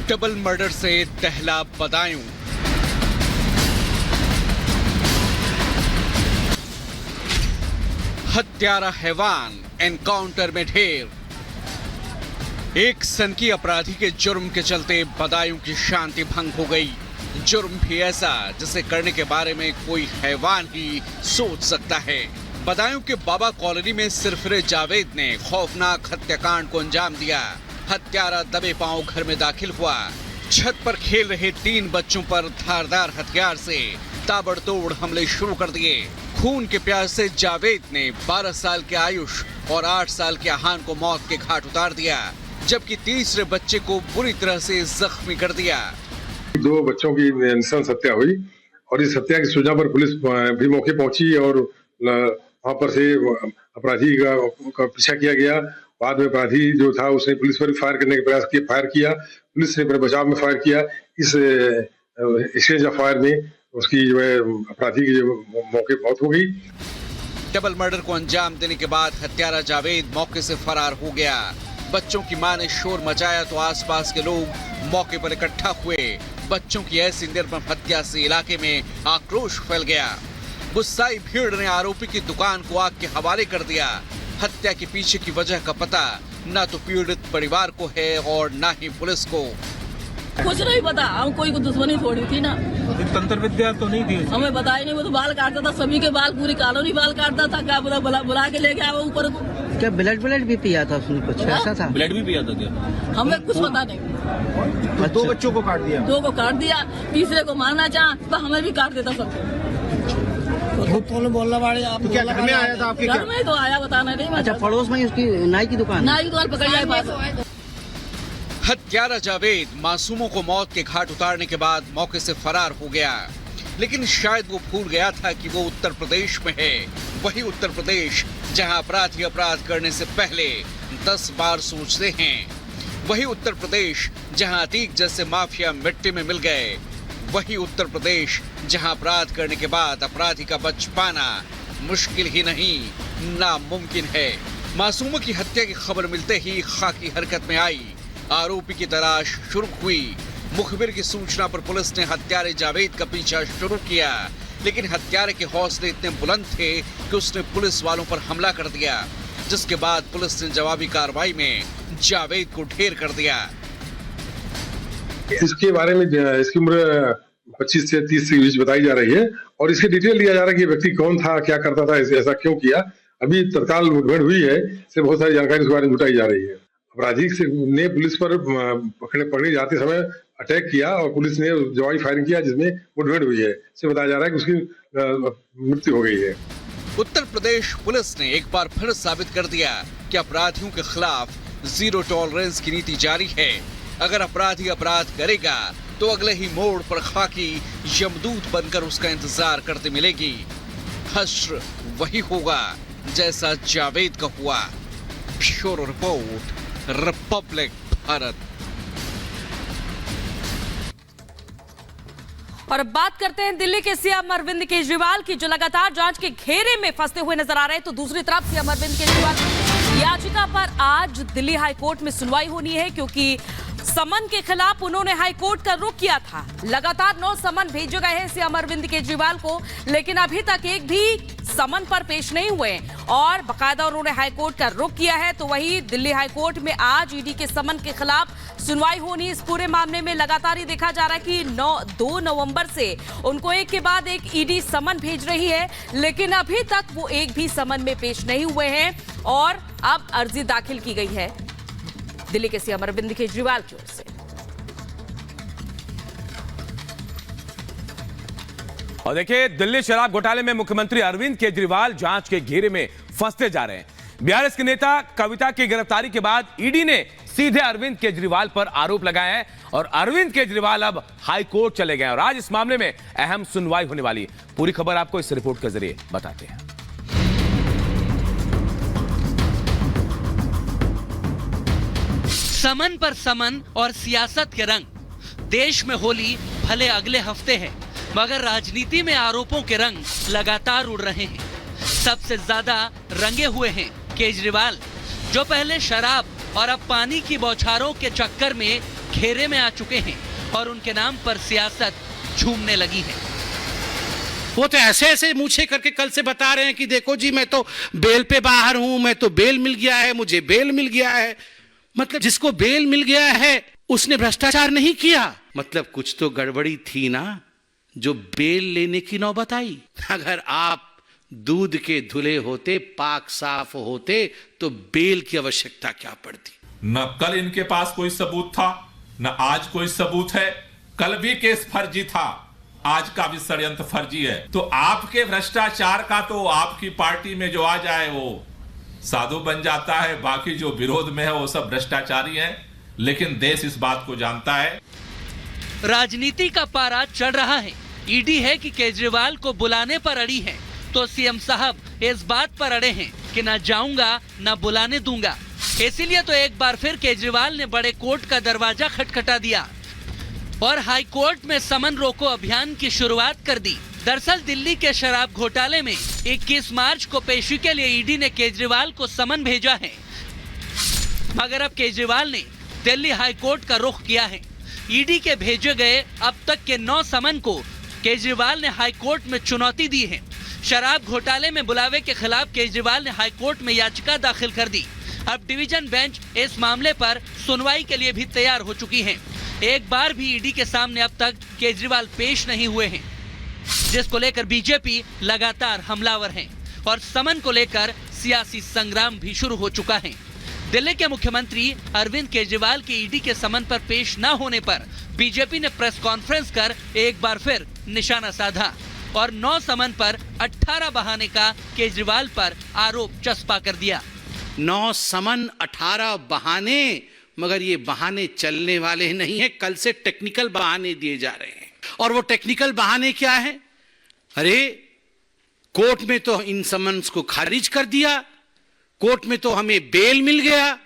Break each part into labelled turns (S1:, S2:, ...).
S1: Double murder से दहला बदायूं। हत्यारा हैवान एनकाउंटर में ढेर। एक सनकी अपराधी के जुर्म के चलते बदायूं की शांति भंग हो गई। जुर्म भी ऐसा जिसे करने के बारे में कोई हैवान ही सोच सकता है। बदायूं के बाबा कॉलोनी में सिरफिरे जावेद ने खौफनाक हत्याकांड को अंजाम दिया। हत्यारा दबे पांव घर में दाखिल हुआ। छत पर खेल रहे 3 बच्चों पर धारदार हथियार से ताबड़तोड़ हमले शुरू कर दिए। खून के प्यासे जावेद ने 12 साल के आयुष और 8 साल के आहान को मौत के घाट उतार दिया, जबकि तीसरे बच्चे को बुरी तरह से जख्मी कर दिया।
S2: 2 बच्चों की नृशंस हत्या हुई और इस हत्या की सूचना पर पुलिस भी मौके पहुंची और वहां पर से अपराधी का पीछा किया गया। बाद में अपराधी जो था उसने पुलिस पर फायर करने का प्रयास किया, फायर किया। पुलिस ने बचाव में फायर किया। इस एक्सचेंज ऑफ फायर में उसकी जो है अपराधी की मौके मौत हो गई।
S1: डबल मर्डर को अंजाम देने के बाद हत्यारा जावेद मौके से फरार हो गया। बच्चों की मां ने शोर मचाया तो आसपास के लोग मौके पर इकट्ठा हुए। बच्चों की ऐसी निर्मम हत्या से इलाके में आक्रोश फैल गया। गुस्साई भीड़ ने आरोपी की दुकान को आग के हवाले कर दिया। हत्या के पीछे की वजह का पता न तो पीड़ित परिवार को है और न ही पुलिस को।
S3: कुछ नहीं पता, हम कोई दुश्मनी थोड़ी थी ना।
S4: तंत्र विद्या तो नहीं थी,
S3: हमें बताया नहीं। वो तो बाल काटता था, सभी के बाल, पूरी कॉलोनी बाल काटता था। क्या पता बुला के ले गया वो ऊपर को।
S5: क्या ब्लड भी पिया था उसने? कुछ ऐसा था?
S4: ब्लड भी पिया था क्या?
S3: हमें कुछ पता नहीं।
S4: 2 बच्चों को काट दिया,
S3: 2 को काट दिया, तीसरे को मारना चाहा तो हमें भी काट देता सबको।
S4: बोलना वाले आप क्या घर में आया था? आपके
S3: घर में तो आया, बताना नहीं।
S5: अच्छा, पड़ोस में उसकी नाई की दुकान
S3: पकड़ जाए पास।
S1: हत्यारा जावेद मासूमों को मौत के घाट उतारने के बाद मौके से फरार हो गया, लेकिन शायद वो भूल गया था कि वो उत्तर प्रदेश में है। वही उत्तर प्रदेश जहां अपराधी अपराध करने से पहले 10 बार सोचते हैं। वही उत्तर प्रदेश जहां अतीक जैसे माफिया मिट्टी में मिल गए। वही उत्तर प्रदेश जहां अपराध करने के बाद अपराधी का बच पाना मुश्किल ही नहीं, नामुमकिन है। मासूमों की हत्या की खबर मिलते ही खाकी हरकत में आई। आरोपी की तलाश शुरू हुई। मुखबिर की सूचना पर पुलिस ने हत्यारे जावेद का पीछा शुरू किया, लेकिन हत्यारे के हौसले इतने बुलंद थे कि उसने पुलिस वालों पर हमला कर दिया, जिसके बाद पुलिस ने जवाबी कार्रवाई में जावेद को ढेर कर दिया।
S2: इसके बारे में इसकी उम्र 25 से 30 के बीच बताई जा रही है और इसके डिटेल लिया जा रहा है कि व्यक्ति कौन था, क्या करता था, ऐसा क्यों किया। अभी तत्काल मुठभेड़ हुई है, इससे बहुत सारी जानकारी इसके बारे में जुटाई जा रही है। अपराधी ने पुलिस पर पकड़े जाते समय अटैक किया और पुलिस ने जवाबी फायरिंग किया, जिसमें मुठभेड़ हुई है। इससे बताया जा रहा है कि उसकी मृत्यु हो गई है।
S1: उत्तर प्रदेश पुलिस ने एक बार फिर साबित कर दिया कि अपराधियों के खिलाफ 0 टॉलरेंस की नीति जारी है। अगर अपराधी अपराध करेगा तो अगले ही मोड़ पर खाकी यमदूत बनकर उसका इंतजार करते मिलेगी। हश्र वही होगा जैसा जावेद का हुआ। Bureau report, Republic Bharat.
S6: और अब बात करते हैं दिल्ली के सीएम अरविंद केजरीवाल की, जो लगातार जांच के घेरे में फंसते हुए नजर आ रहे हैं। तो दूसरी तरफ सीएम अरविंद केजरीवाल की याचिका पर आज दिल्ली हाईकोर्ट में सुनवाई होनी है, क्योंकि समन के खिलाफ उन्होंने हाईकोर्ट का रुख किया था। लगातार 9 समन भेजे गए हैं सीएम अरविंद केजरीवाल को, लेकिन अभी तक एक भी समन पर पेश नहीं हुए और बकायदा उन्होंने हाईकोर्ट का रुख किया है। तो वही दिल्ली हाईकोर्ट में आज ईडी के समन के खिलाफ सुनवाई होनी। इस पूरे मामले में लगातार ही देखा जा रहा है कि 2 नवंबर से उनको एक के बाद एक ईडी समन भेज रही है, लेकिन अभी तक वो एक भी समन में पेश नहीं हुए हैं और अब अर्जी दाखिल की गई है दिल्ली के सीएम अरविंद केजरीवाल की ओर से।
S7: और देखिए, दिल्ली शराब घोटाले में मुख्यमंत्री अरविंद केजरीवाल जांच के घेरे में फंसते जा रहे हैं। बीआरएस के नेता कविता की गिरफ्तारी के बाद ईडी ने सीधे अरविंद केजरीवाल पर आरोप लगाए हैं और अरविंद केजरीवाल अब हाई कोर्ट चले गए और आज इस मामले में अहम सुनवाई होने वाली है। पूरी खबर आपको इस रिपोर्ट के जरिए बताते हैं।
S8: समन पर समन और सियासत के रंग। देश में होली भले अगले हफ्ते है, मगर राजनीति में आरोपों के रंग लगातार उड़ रहे हैं। सबसे ज्यादा रंगे हुए हैं केजरीवाल, जो पहले शराब और अब पानी की बौछारों के चक्कर में घेरे में आ चुके हैं और उनके नाम पर सियासत झूमने लगी है।
S9: वो तो ऐसे ऐसे मुझे करके कल से बता रहे हैं कि देखो जी मैं तो बेल पे बाहर हूं, मैं तो बेल मिल गया है, मुझे बेल मिल गया है। मतलब जिसको बेल मिल गया है उसने भ्रष्टाचार नहीं किया, मतलब कुछ तो गड़बड़ी थी ना जो बेल लेने की नौबत आई। अगर आप दूध के धुले होते, पाक साफ होते तो बेल की आवश्यकता क्या पड़ती।
S10: न कल इनके पास कोई सबूत था, न आज कोई सबूत है। कल भी केस फर्जी था, आज का भी षड्यंत्र फर्जी है। तो आपके भ्रष्टाचार का तो आपकी पार्टी में जो आ जाए वो साधु बन जाता है, बाकी जो विरोध में है वो सब भ्रष्टाचारी है। लेकिन देश इस बात को जानता है।
S8: राजनीति का पारा चढ़ रहा है। ईडी है कि केजरीवाल को बुलाने पर अड़ी है, तो सीएम साहब इस बात पर अड़े हैं कि ना जाऊंगा ना बुलाने दूंगा। इसीलिए तो एक बार फिर केजरीवाल ने बड़े कोर्ट का दरवाजा खटखटा दिया और हाई कोर्ट में समन रोको अभियान की शुरुआत कर दी। दरअसल दिल्ली के शराब घोटाले में 21 मार्च को पेशी के लिए ईडी ने केजरीवाल को समन भेजा है, मगर अब केजरीवाल ने दिल्ली हाई कोर्ट का रुख किया है। ईडी के भेजे गए अब तक के 9 समन को केजरीवाल ने हाई कोर्ट में चुनौती दी है। शराब घोटाले में बुलावे के खिलाफ केजरीवाल ने हाई कोर्ट में याचिका दाखिल कर दी। अब डिवीजन बेंच इस मामले पर सुनवाई के लिए भी तैयार हो चुकी है। एक बार भी ईडी के सामने अब तक केजरीवाल पेश नहीं हुए हैं, जिसको लेकर बीजेपी लगातार हमलावर है और समन को लेकर सियासी संग्राम भी शुरू हो चुका है। दिल्ली के मुख्यमंत्री अरविंद केजरीवाल के ईडी के समन पर पेश न होने पर बीजेपी ने प्रेस कॉन्फ्रेंस कर एक बार फिर निशाना साधा और 9 समन पर 18 बहाने का केजरीवाल पर आरोप चस्पा कर दिया।
S9: 9 समन 18 बहाने, मगर ये बहाने चलने वाले नहीं है। कल से टेक्निकल बहाने दिए जा रहे हैं। और वो टेक्निकल बहाने क्या है? अरे कोर्ट में तो इन समन्स को खारिज कर दिया, कोर्ट में तो हमें बेल मिल गया,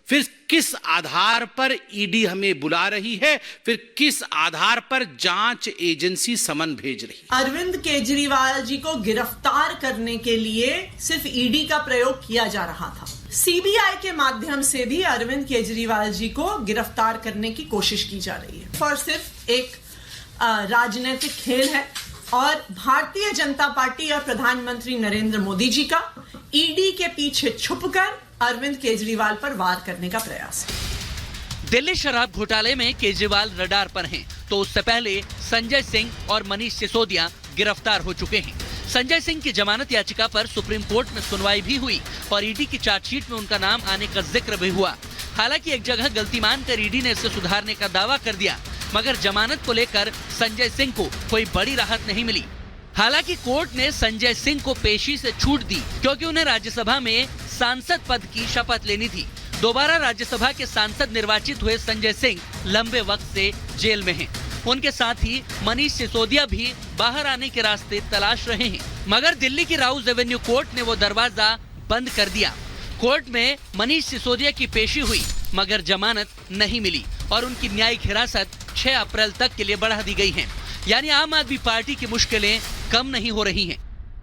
S9: फिर किस आधार पर ईडी हमें बुला रही है, फिर किस आधार पर जांच एजेंसी समन भेज रही है।
S11: अरविंद केजरीवाल जी को गिरफ्तार करने के लिए सिर्फ ईडी का प्रयोग किया जा रहा था। सीबीआई के माध्यम से भी अरविंद केजरीवाल जी को गिरफ्तार करने की कोशिश की जा रही है। और सिर्फ एक राजनीतिक खेल है और भारतीय जनता पार्टी और प्रधानमंत्री नरेंद्र मोदी जी का ईडी के पीछे छुपकर अरविंद केजरीवाल पर वार करने का प्रयास है।
S8: दिल्ली शराब घोटाले में केजरीवाल रडार पर हैं, तो उससे पहले संजय सिंह और मनीष सिसोदिया गिरफ्तार हो चुके हैं। संजय सिंह की जमानत याचिका पर सुप्रीम कोर्ट में सुनवाई भी हुई और ईडी की चार्जशीट में उनका नाम आने का जिक्र भी हुआ। हालांकि एक जगह गलती मानकर ईडी ने इसे सुधारने का दावा कर दिया, मगर जमानत को लेकर संजय सिंह को कोई बड़ी राहत नहीं मिली। हालांकि कोर्ट ने संजय सिंह को पेशी से छूट दी, क्योंकि उन्हें राज्यसभा में सांसद पद की शपथ लेनी थी। दोबारा राज्यसभा के सांसद निर्वाचित हुए संजय सिंह लंबे वक्त से जेल में हैं। उनके साथ ही मनीष सिसोदिया भी बाहर आने के रास्ते तलाश रहे हैं, मगर दिल्ली की राउज एवेन्यू कोर्ट ने वो दरवाजा बंद कर दिया। कोर्ट में मनीष सिसोदिया की पेशी हुई, मगर जमानत नहीं मिली और उनकी न्यायिक हिरासत 6 अप्रैल तक के लिए बढ़ा दी गई है। यानी आम आदमी पार्टी की मुश्किलें कम नहीं हो रही हैं।